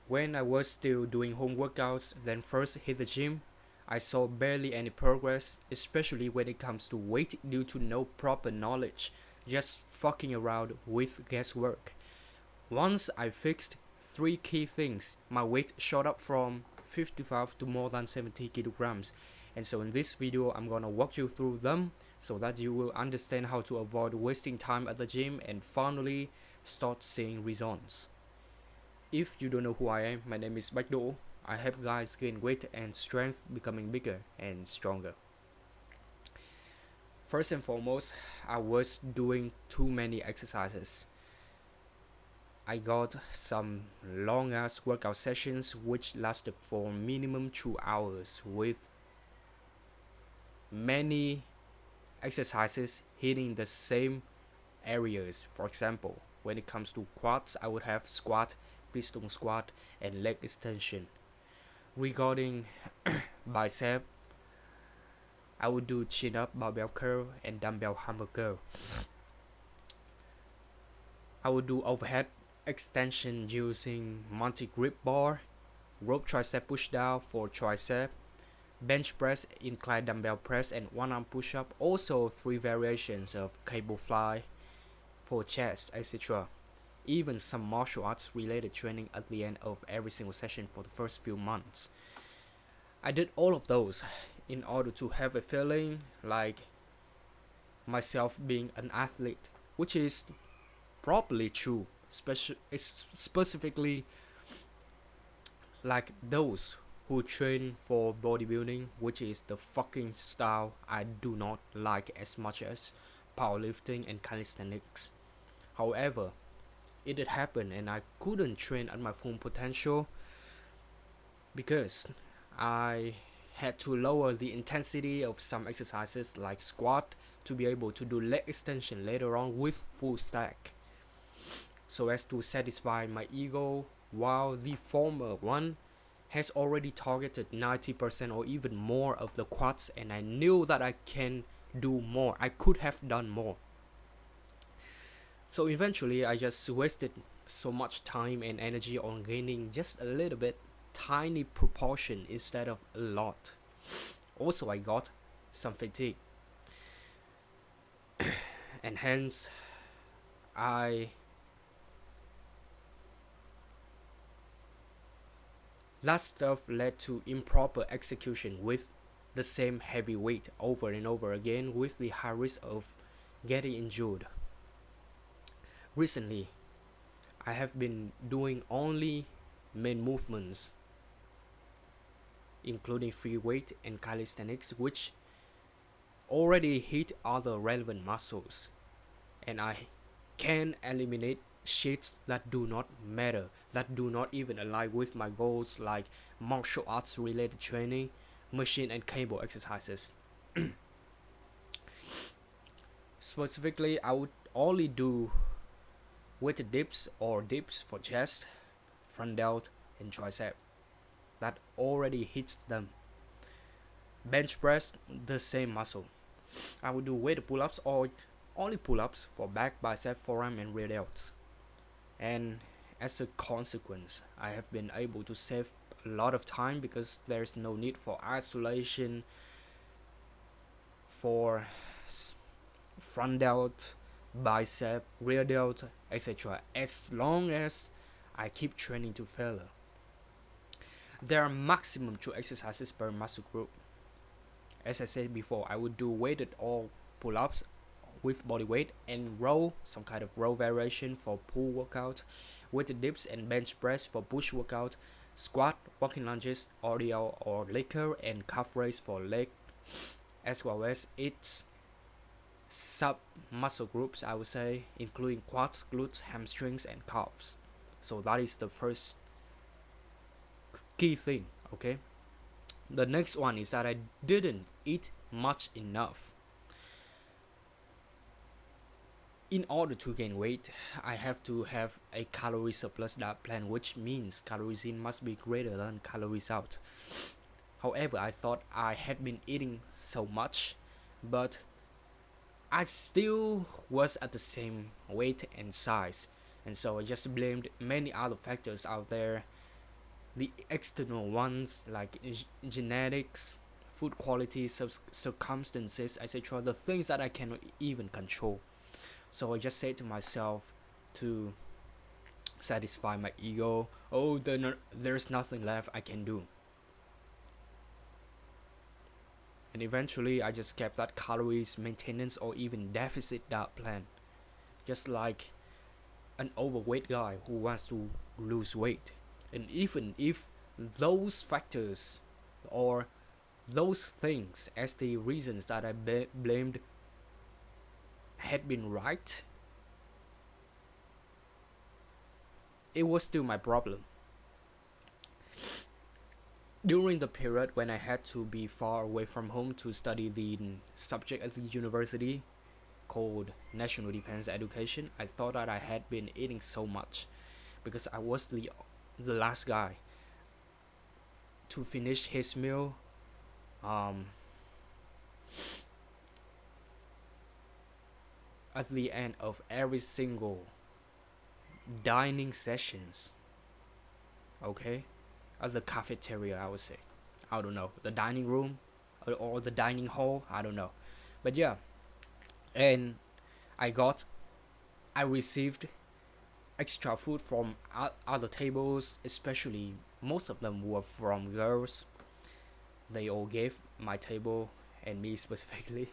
When I was still doing home workouts, then first hit the gym, I saw barely any progress, especially when it comes to weight due to no proper knowledge, just fucking around with guesswork. Once I fixed three key things, my weight shot up from 55 to more than 70 kilograms. And so in this video, I'm gonna walk you through them so that you will understand how to avoid wasting time at the gym and finally start seeing results. If you don't know who I am, my name is Bách Đỗ. I help guys gain weight and strength, becoming bigger and stronger. First and foremost, I was doing too many exercises. I got some long ass workout sessions which lasted for minimum 2 hours with many exercises hitting the same areas. For example, when it comes to quads, I would have squat, piston squat, and leg extension. Regarding bicep, I would do chin up, barbell curl, and dumbbell hammer curl. I would do overhead extension using multi-grip bar, rope tricep push down for tricep, bench press, incline dumbbell press, and one arm push up. Also 3 variations of cable fly for chest, etc. Even some martial arts related training at the end of every single session for the first few months. I did all of those in order to have a feeling like myself being an athlete, which is probably true, specifically like those who train for bodybuilding, which is the fucking style I do not like as much as powerlifting and calisthenics. However, it did happen and I couldn't train at my full potential because I had to lower the intensity of some exercises like squat to be able to do leg extension later on with full stack, so as to satisfy my ego, while the former one has already targeted 90% or even more of the quads, and I knew that I can do more. I could have done more. So eventually I just wasted so much time and energy on gaining just a little bit, tiny proportion instead of a lot. Also I got some fatigue, and hence that stuff led to improper execution with the same heavy weight over and over again, with the high risk of getting injured. Recently, I have been doing only main movements, including free weight and calisthenics, which already hit other relevant muscles, and I can eliminate shits that do not matter, that do not even align with my goals, like martial arts related training, machine and cable exercises. Specifically, I would only do weighted dips or dips for chest, front delt, and tricep. That already hits them. Bench press, the same muscle. I would do weighted pull-ups or only pull-ups for back, bicep, forearm, and rear delts. And as a consequence, I have been able to save a lot of time because there's no need for isolation for front delt, bicep, rear delt, etc. as long as I keep training to failure. There are maximum 2 exercises per muscle group. As I said before, I would do weighted or pull-ups with body weight, and row, some kind of row variation for pull workout, weighted dips and bench press for push workout, squat, walking lunges, RDL or leg curl, and calf raise for leg, as well as its sub muscle groups, I would say, including quads, glutes, hamstrings, and calves. So that is the first key thing, okay? The next one is that I didn't eat much enough. In order to gain weight, I have to have a calorie surplus diet plan, which means calories in must be greater than calories out. However, I thought I had been eating so much, but I still was at the same weight and size, and so I just blamed many other factors out there the external ones like genetics, food quality, circumstances, etc. The things that I cannot even control. So I just say to myself to satisfy my ego, oh, there's nothing left I can do. And eventually I just kept that calories maintenance or even deficit diet plan. Just like an overweight guy who wants to lose weight. And even if those factors or those things as the reasons that I blamed had been right, it was still my problem. During the period when I had to be far away from home to study the subject at the university called National Defense Education, I thought that I had been eating so much because I was the last guy to finish his meal um, at the end of every single dining sessions. Okay, at the cafeteria, I would say. I don't know, the dining room or the dining hall. I don't know, but yeah, and I got, I received extra food from other tables, especially most of them were from girls. They all gave my table and me specifically,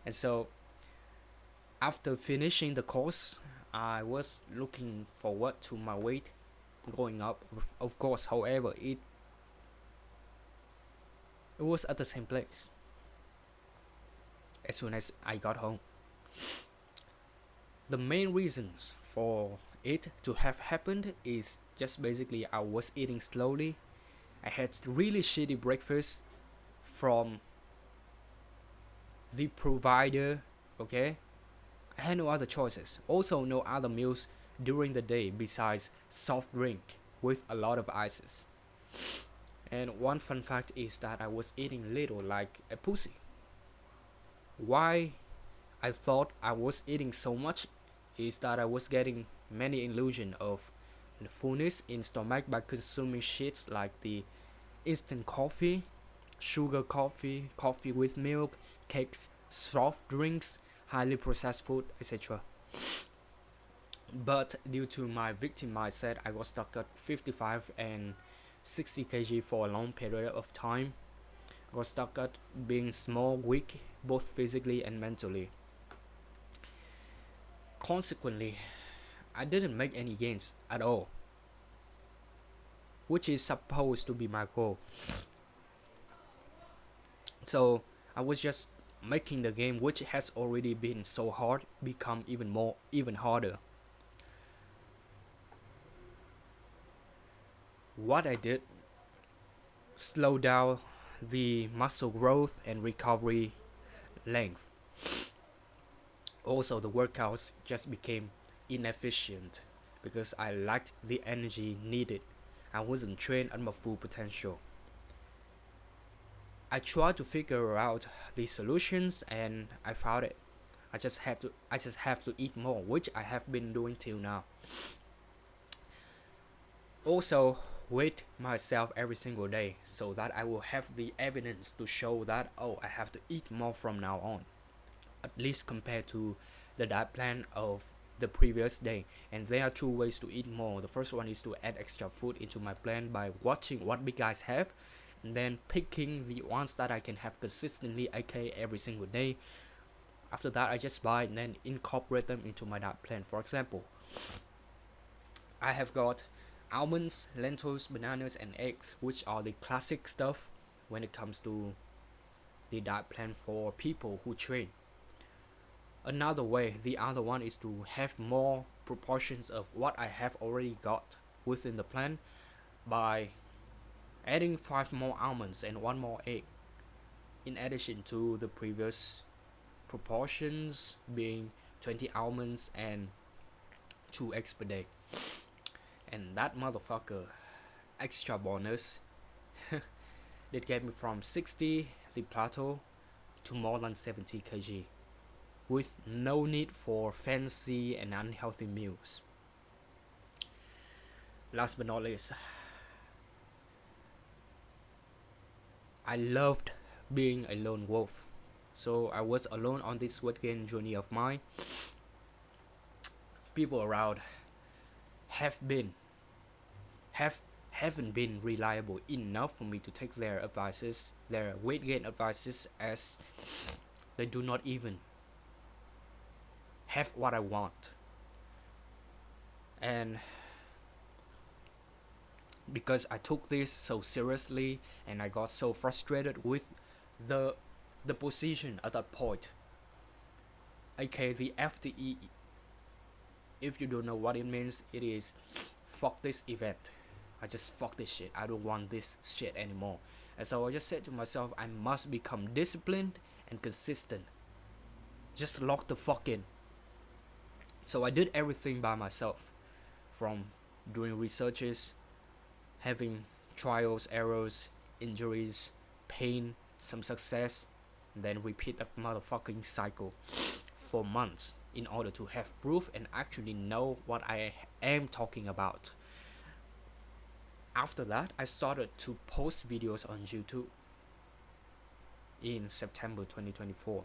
and so after finishing the course, I was looking forward to my weight going up. Of course, however, it was at the same place as soon as I got home. The main reasons for it to have happened is just basically I was eating slowly. I had really shitty breakfast from the provider, okay? I had no other choices. Also, no other meals during the day besides soft drink with a lot of ices. And one fun fact is that I was eating little like a pussy. Why I thought I was eating so much is that I was getting many illusion of fullness in stomach by consuming shits like the instant coffee, sugar coffee, coffee with milk, cakes, soft drinks, highly processed food, etc. But due to my victim mindset, I was stuck at 55 and 60 kg for a long period of time. I was stuck at being small, weak, both physically and mentally. Consequently, I didn't make any gains at all, which is supposed to be my goal. So I was just making the game, which has already been so hard, become even harder. What I did, slow down the muscle growth and recovery length. Also, the workouts just became inefficient because I lacked the energy needed. I wasn't trained at my full potential. I tried to figure out the solutions and I found it. I just have to eat more, which I have been doing till now. Also, weight myself every single day so that I will have the evidence to show that, oh, I have to eat more from now on, at least compared to the diet plan of the previous day. And there are two ways to eat more. The first one is to add extra food into my plan by watching what big guys have and then picking the ones that I can have consistently, aka every single day. After that, I just buy and then incorporate them into my diet plan. For example, I have got almonds, lentils, bananas, and eggs, which are the classic stuff when it comes to the diet plan for people who train. Another way, the other one, is to have more proportions of what I have already got within the plan by adding 5 more almonds and 1 more egg, in addition to the previous proportions being 20 almonds and 2 eggs per day. And that motherfucker extra bonus that gave me from 60 the plateau to more than 70 kg with no need for fancy and unhealthy meals. Last but not least, I loved being a lone wolf. So I was alone on this weight gain journey of mine. People around have been have haven't been reliable enough for me to take their advices, their weight gain advices, as they do not even have what I want. And because I took this so seriously and I got so frustrated with the the position at that point, aka the FTE. If you don't know what it means, it is fuck this event. I just fuck this shit. I don't want this shit anymore. And so I just said to myself, I must become disciplined and consistent. Just lock the fuck in. So I did everything by myself, from doing researches, having trials, errors, injuries, pain, some success, and then repeat that motherfucking cycle for months in order to have proof and actually know what I am talking about. After that, I started to post videos on YouTube in September 2024.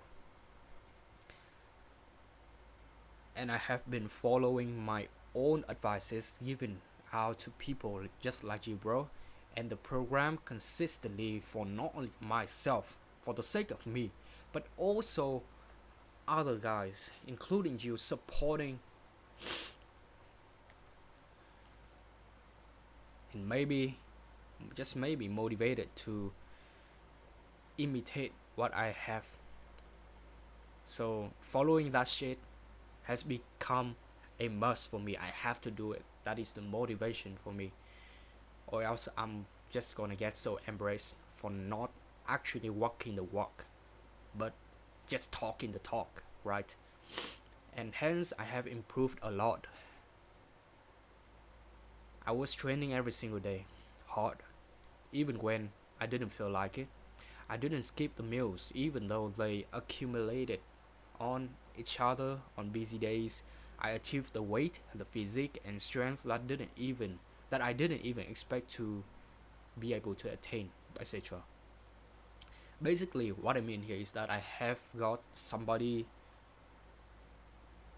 And I have been following my own advices given out to people just like you, bro. And the program consistently for not only myself, for the sake of me, but also other guys, including you, supporting and maybe, just maybe, motivated to imitate what I have. So following that shit has become a must for me. I have to do it. That is the motivation for me. Or else I'm just gonna get so embarrassed for not actually walking the walk, but just talking the talk, right? And hence I have improved a lot. I was training every single day, hard, even when I didn't feel like it. I didn't skip the meals, even though they accumulated on each other on busy days. I achieved the weight, the physique, and strength that I didn't even expect to be able to attain, etc. Basically, what I mean here is that I have got somebody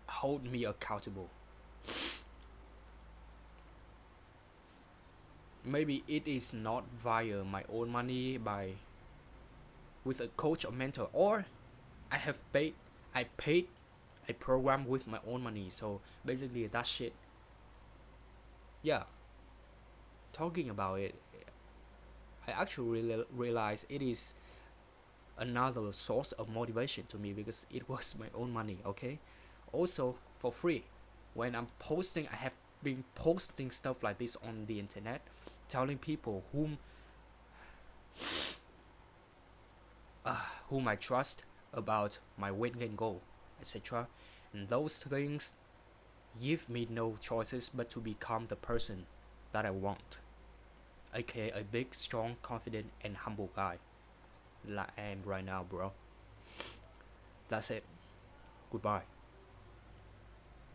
hold me accountable. Maybe it is not via my own money by with a coach or mentor, or I paid a program with my own money. So basically that shit, yeah, talking about it, I actually realize it is another source of motivation to me because it was my own money, okay? Also for free. When I'm posting, I have been posting stuff like this on the internet, telling people whom I trust about my weight gain goal, etc. And those things give me no choices but to become the person that I want, aka a big, strong, confident, and humble guy like I am right now, bro. That's it. Goodbye.